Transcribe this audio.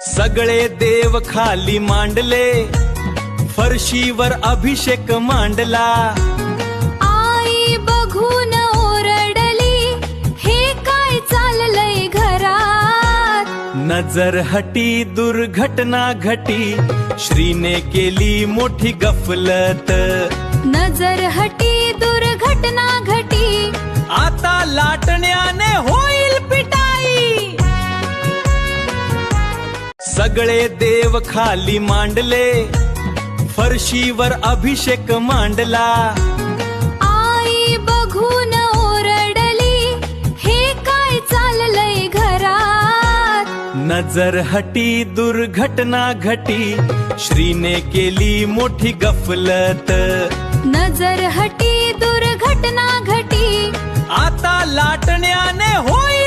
सगळे देव खाली मांडले, फरशीवर अभिषेक मांडला. आई बघून ओरडली, हे काय चाललंय घरात. नजर हटी दुर्घटना घटी, श्रीने केली मोठी गफलत. नजर हटी दुर्घटना घटी, आता लाटण्याने होईल पिटाई. सगळे देव खाली मांडले, फरशीवर अभिषेक मांडला. आई बघून ओरडली, हे काय चाललंय घरात. नजर हटी दुर्घटना घटी, श्रीने केली मोठी गफलत. नजर हटी दुर्घटना घटी, आता लाटण्याने होईल